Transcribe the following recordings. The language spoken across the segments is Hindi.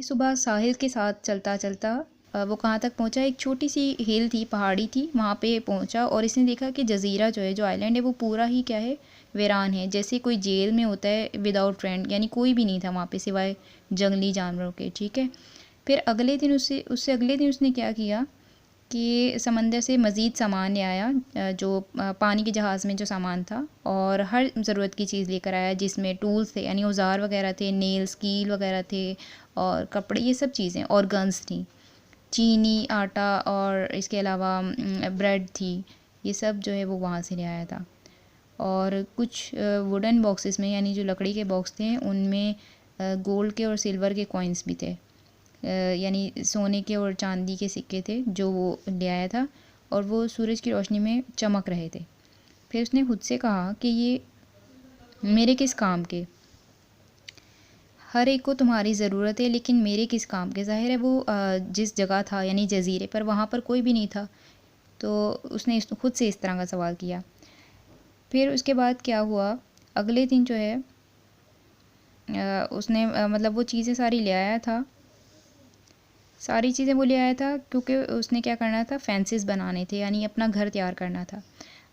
अगली सुबह साहिल के साथ चलता चलता वो कहाँ तक पहुँचा, एक छोटी सी हिल थी, पहाड़ी थी, वहाँ पे पहुँचा और इसने देखा कि जज़ीरा जो है, जो आइलैंड है, वो पूरा ही क्या है, वीरान है। जैसे कोई जेल में होता है विदाउट फ्रेंड, यानी कोई भी नहीं था वहाँ पे सिवाय जंगली जानवरों के। ठीक है। फिर अगले दिन उससे उससे अगले दिन उसने क्या किया कि समंदर से मज़ीद सामान ले आया, जो पानी के जहाज़ में जो सामान था, और हर ज़रूरत की चीज़ लेकर आया, जिसमें टूल्स थे, यानी औजार वगैरह थे, नेल्स, कील वगैरह थे, और कपड़े, ये सब चीज़ें, और गन्स थी, चीनी, आटा, और इसके अलावा ब्रेड थी। ये सब जो है वो वहाँ से ले आया था। और कुछ वुडन बॉक्सेस में, यानी जो लकड़ी के बॉक्स थे, उनमें गोल्ड के और सिल्वर के कॉइन्स भी थे, यानी सोने के और चांदी के सिक्के थे जो वो ले आया था, और वो सूरज की रोशनी में चमक रहे थे। फिर उसने खुद से कहा कि ये मेरे किस काम के, हर एक को तुम्हारी ज़रूरत है, लेकिन मेरे किस काम के। ज़ाहिर है वो जिस जगह था, यानी जज़ीरे पर, वहाँ पर कोई भी नहीं था, तो उसने खुद से इस तरह का सवाल किया। फिर उसके बाद क्या हुआ, अगले दिन जो है उसने मतलब वो चीज़ें सारी ले आया था, सारी चीज़ें वो ले आया था, क्योंकि उसने क्या करना था, फेंसेस बनाने थे, यानी अपना घर तैयार करना था।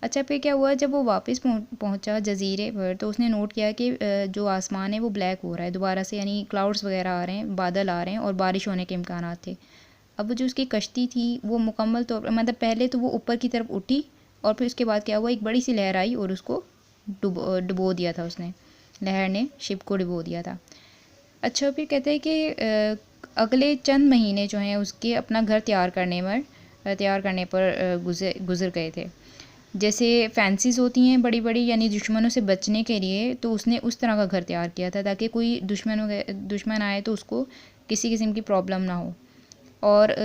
अच्छा, फिर क्या हुआ, जब वो वापस पहुंचा जज़ीरे पर, तो उसने नोट किया कि जो आसमान है वो ब्लैक हो रहा है दोबारा से, यानी क्लाउड्स वगैरह आ रहे हैं, बादल आ रहे हैं, और बारिश होने के इम्कानात थे। अब जो उसकी कश्ती थी वो मुकम्मल तौर पर, मतलब पहले तो वो ऊपर की तरफ उठी, और फिर उसके बाद क्या हुआ, एक बड़ी सी लहर आई और उसको डुबो दिया था उसने, लहर ने शिप को डुबो दिया था। अच्छा, फिर कहते हैं कि अगले चंद महीने जो हैं उसके अपना घर तैयार करने पर गुज़र गए थे। जैसे फैंसीज़ होती हैं बड़ी बड़ी, यानी दुश्मनों से बचने के लिए, तो उसने उस तरह का घर तैयार किया था ताकि कोई दुश्मन आए तो उसको किसी किस्म की प्रॉब्लम ना हो। और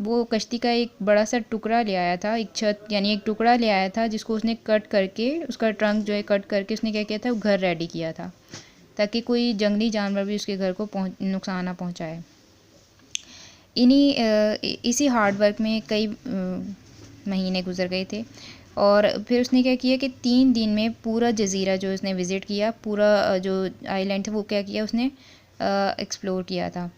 वो कश्ती का एक बड़ा सा टुकड़ा ले आया था, एक छत, यानी एक टुकड़ा ले आया था, जिसको उसने कट करके, उसका ट्रंक जो है कट करके, उसने क्या किया था, वो घर रेडी किया था ताकि कोई जंगली जानवर भी उसके घर को नुकसान ना पहुंचाए। इसी हार्ड वर्क में कई महीने गुजर गए थे, और फिर उसने क्या किया कि 3 दिन में पूरा जज़ीरा जो उसने विज़िट किया, पूरा जो आइलैंड था वो क्या किया, उसने एक्सप्लोर किया था।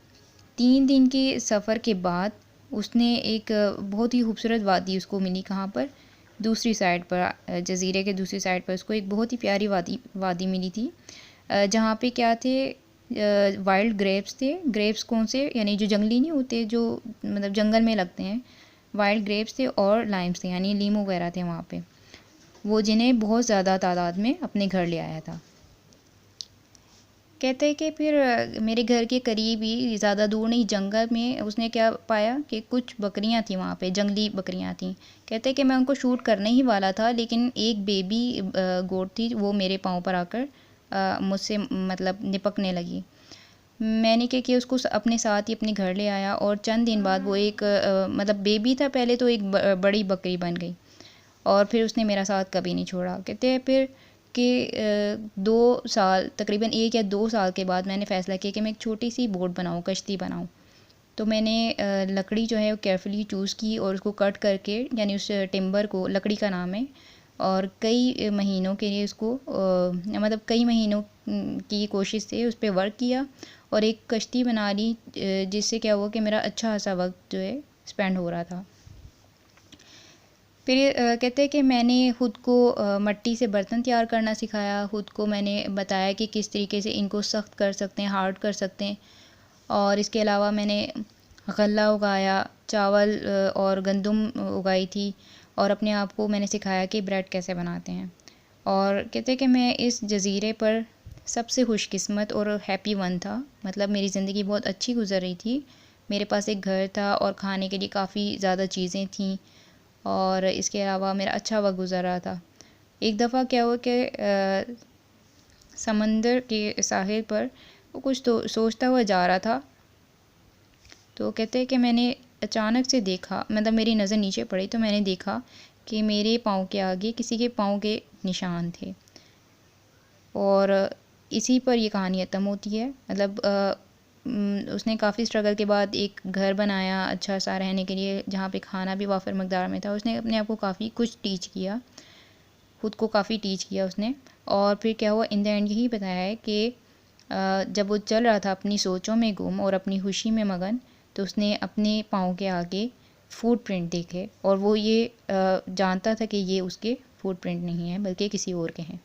3 दिन के सफ़र के बाद उसने एक बहुत ही खूबसूरत वादी उसको मिली, कहाँ पर, दूसरी साइड पर, जज़ीरे के दूसरी साइड पर उसको एक बहुत ही प्यारी वादी मिली थी, जहाँ पे क्या थे, वाइल्ड ग्रेप्स थे। ग्रेप्स कौन से, यानी जो जंगली नहीं होते, जो मतलब जंगल में लगते हैं, वाइल्ड ग्रेप्स थे, और लाइम्स थे, यानी लीमू वगैरह थे वहाँ पे, वो जिन्हें बहुत ज़्यादा तादाद में अपने घर ले आया था। कहते हैं कि फिर मेरे घर के करीब ही, ज़्यादा दूर नहीं, जंगल में उसने क्या पाया कि कुछ बकरियां थी वहाँ पे, जंगली बकरियां थी। कहते हैं कि मैं उनको शूट करने ही वाला था, लेकिन एक बेबी गोट थी, वो मेरे पाँव पर आकर मुझसे मतलब निपकने लगी। मैंने क्या किया, उसको अपने साथ ही अपने घर ले आया, और चंद दिन बाद वो एक मतलब बेबी था पहले, तो एक बड़ी बकरी बन गई, और फिर उसने मेरा साथ कभी नहीं छोड़ा। कहते हैं फिर कि 2 साल, तकरीबन 1 या 2 साल के बाद मैंने फ़ैसला किया कि मैं एक छोटी सी बोट बनाऊँ, कश्ती बनाऊँ। तो मैंने लकड़ी जो है वो केयरफुली चूज़ की, और उसको कट करके, यानी उस टिम्बर को, लकड़ी का नाम है, और कई महीनों के लिए उसको मतलब कई महीनों की कोशिश से उस पर वर्क किया, और एक कश्ती बना ली, जिससे क्या हुआ कि मेरा अच्छा खासा वक्त जो है स्पेंड हो रहा था। फिर कहते हैं कि मैंने ख़ुद को मिट्टी से बर्तन तैयार करना सिखाया, ख़ुद को मैंने बताया कि किस तरीके से इनको सख्त कर सकते हैं, हार्ड कर सकते हैं। और इसके अलावा मैंने गल्ला उगाया, चावल और गंदम उगाई थी, और अपने आप को मैंने सिखाया कि ब्रेड कैसे बनाते हैं। और कहते हैं कि मैं इस जज़ीरे पर सबसे खुशकिस्मत और हैप्पी वन था, मतलब मेरी ज़िंदगी बहुत अच्छी गुजर रही थी। मेरे पास एक घर था, और खाने के लिए काफ़ी ज़्यादा चीज़ें थीं, और इसके अलावा मेरा अच्छा वक्त गुजर रहा था। एक दफ़ा क्या हुआ कि समंदर के साहिल पर वो कुछ तो सोचता हुआ जा रहा था, तो कहते हैं कि मैंने अचानक से देखा, मतलब मेरी नज़र नीचे पड़ी, तो मैंने देखा कि मेरे पाँव के आगे किसी के पाँव के निशान थे, और इसी पर ये कहानी ख़त्म होती है। मतलब उसने काफ़ी स्ट्रगल के बाद एक घर बनाया अच्छा सा रहने के लिए, जहाँ पे खाना भी वाफिर मकदार में था। उसने अपने आप को काफ़ी कुछ टीच किया, खुद को काफ़ी टीच किया उसने। और फिर क्या हुआ, इन द एंड यही बताया है कि जब वो चल रहा था अपनी सोचों में गुम और अपनी खुशी में मगन, तो उसने अपने पाँव के आगे फुटप्रिंट देखे और वो ये जानता था कि ये उसके फुटप्रिंट नहीं है बल्कि किसी और के हैं।